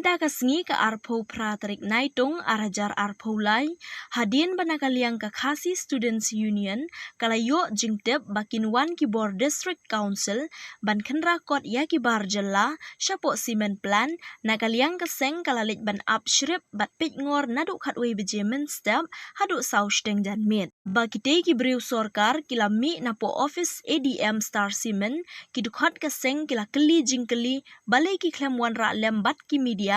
Benta kasngi ka arpo pratarik naitung arajar arpo lai, hadin banakaliang ka khasi Students Union, kalayo jingtep bakin wan ki Bor District Council, ban khenra kot ya ki bar jalla, syapo cement plan, nakaliang kaseng kalalit ban up shrip bat pit ngor naduk khatwe bejemen step, haduk sausteng dan mit. Bakite ki briu sorkar kila mi napo office ADM Star Cement, ki dukhat kaseng kila keli jingkeli, balai ki klem wan ra lembat ki media,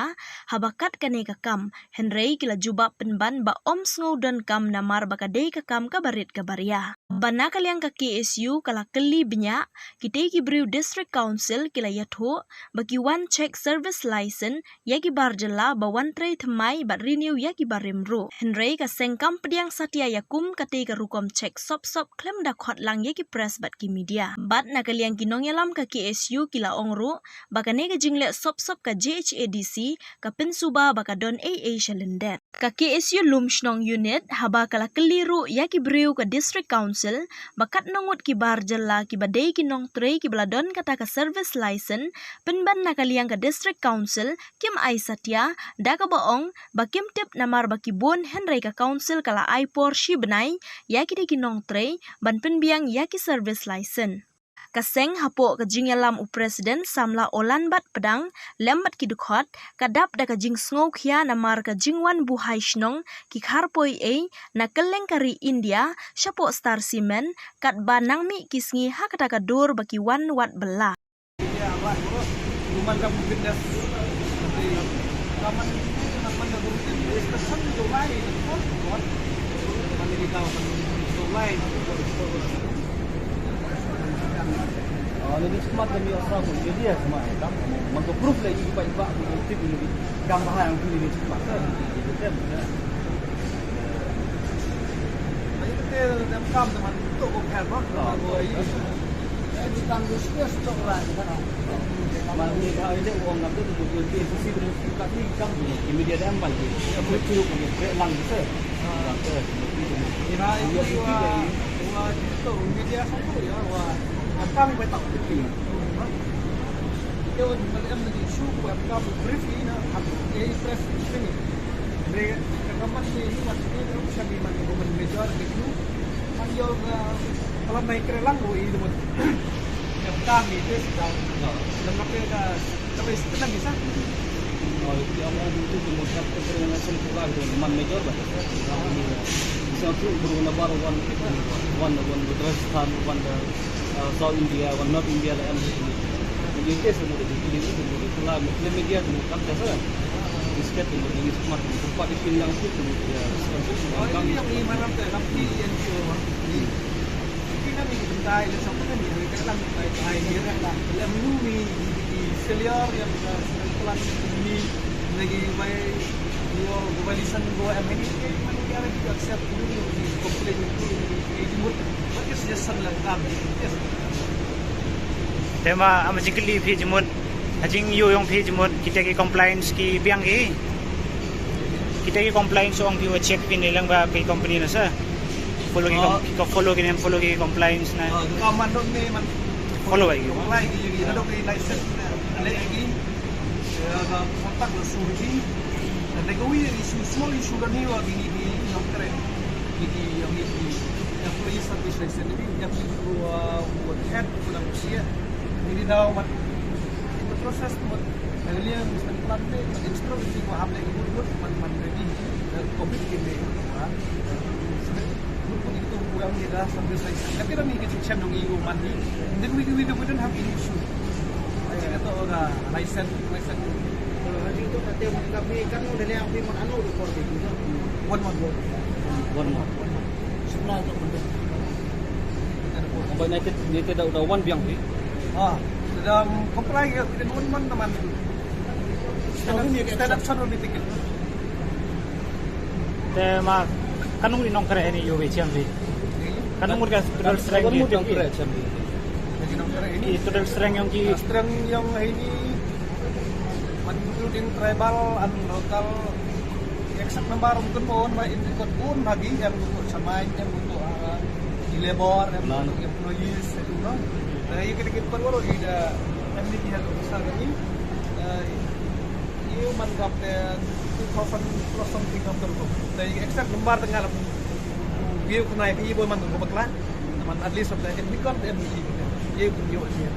habakat kane ka kam, henrei kila jubak penban ba om sngau dan kam namar bakadei ka kam ka barit ka baria. Bana kaliang ka KSU kala keli benyak, kitei ki briu District Council kila yatho, baki one check service license, yaki bar jela ba one tray themai bat renew yaki barim ro. Henrei ka sengkam pediang satya yakum katei ka rukom check sop klem da khot lang yaki press bat ki media. Bat na kaliang kinong yalam ka KSU kila ongro, bakane ka jingle sop ka JHADC, ka pensuba baka don AA Shalendet. Ka KSU Lumshnong Unit, haba kala keliru yaki briu ka District Council, bakat nongut ki bar jela ki badai ki nong tray ki baladon kata ka service license, penban na kaliang ka District Council, kim ay satya, da ka baong, bakim tip namar baki bon henrei ka council kala ay por shi benai, yaki di ki nong tray, ban penbiang yaki service license. Kaseng hapo ka jingyalam u presiden samla olan bat pedang lembat ki dukhot kadap da ka jing sngow khia namar ka jingwan buhai shnong ki kharpoi na keleng kari India syapo Star Cement kat banang mi kisngi hakata ka dur baki wan wat bela. Ya, Pak, rumah kamu pindah di kaman da gurutin station do lai ko mani di kawan do lai lebih smart lebih asal pun dia smart kan maka proof lagi iba tip lebih gambar yang lebih smart kan kita dalam kam teman untuk bukan apa di kampus dia stok lah kan mari kalau dia uang nggak tu betul sisi berkat ni kamu media dia ambil dia betul punya lang bisa kira itu itu media satu ya wah kamiไปต่อที่เดี๋ยวมันจะมีชูแบบกับบริฟนี่นะทำเอเพรสนี่เรื่องการมันนี่มันนี่รู้สึกมันมันเมเจอร์gituมันยกkalau naik kerelang gue ituมันyang kami itu sudah lengkap ya kalau istilah bisa oh dia mau itu kemudian keterangan sempurna itu man major bahasa bisa tuh berguna baru one Rajasthan one South India one North India lah yang itu semua itu pula media itu kan biasa biskuit ini smart tempat di sini yang itu kami yang ini mana tapi yang ini kita ni kita ini sampai kan ini kita lang ay dia lah yang ini di seliar yang pelan ini lagi baik dua globalisan dua ini mana dia lagi accept dulu di komplain itu di mood macam suggestion lah kami tema amajikli phi jmut ajing yo yong phi jmut kita ki compliance ki biang kita ki compliance ong ki check pin nilang ba kay company na sa follow ki compliance na kaman dong ni man follow ay lagi dong ni license na lagi kontak lo surgi dan legawi small issue kan ni wa gini di yang keren di yang ini employee service license ini yang buat head dalam usia ini dah mat itu proses buat kalian mesti pelatih instruksi ko hamle ikut man ready covid kini itu kurang dia dah sampai selesai tapi kami kita cek dong ibu mandi then we don't have any issue aja kata orang license haji itu nanti kami kan udah yang pimon anu report itu one month sebelah tu banyak dia tidak udah one biang ni dalam comply ya kita one month teman stand up sana meeting tema kanung inong kare ni yo bechiam bi kanung murga total strength ni yang kira jadi nong kira ini total strength yang ki strength yang ini including tribal and local exact number mungkin pun baik ikut pun lagi yang untuk samain yang untuk di labor yang untuk employees itu no nah kita perlu ada MDT yang besar ini Iyo manggap 2000 plus something of terus. Dari except lembar tengah view kenai ibu man ko bakla. Naman at least of the because the MBE. Iyo kunyo niya.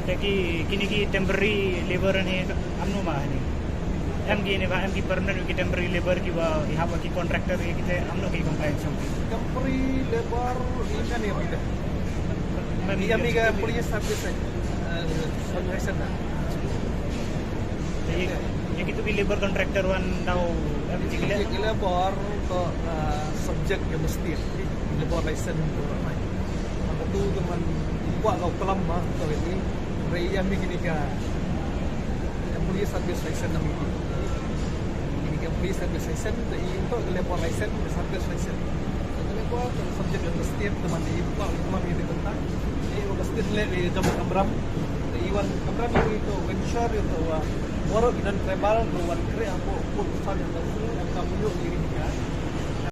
Jadi kini ki temporary labor ni amno mah ni. MG ni ba MG permanent ki temporary labor ki ba यहाँ पर की contractor ये kita amno ki compliance होगी. Temporary labor ini kan ya kita. Iya miga police service sunrise na. ये कि तो भी labor contractor wan now MG के लिए Labor untuk subjek yang mesti labor license untuk ramai. Apa tu teman buat kau kelam mah kau ini. Raya begini ka. Police service license nama ini. Ini ka police service license itu labor license service license. Jadi gua subjek yang mesti teman di buka teman ini tentang ini mesti le jam kamram. Iwan kamram itu venture itu waro dan travel luar kere aku pun saja tahu yang kamu yo diri ka.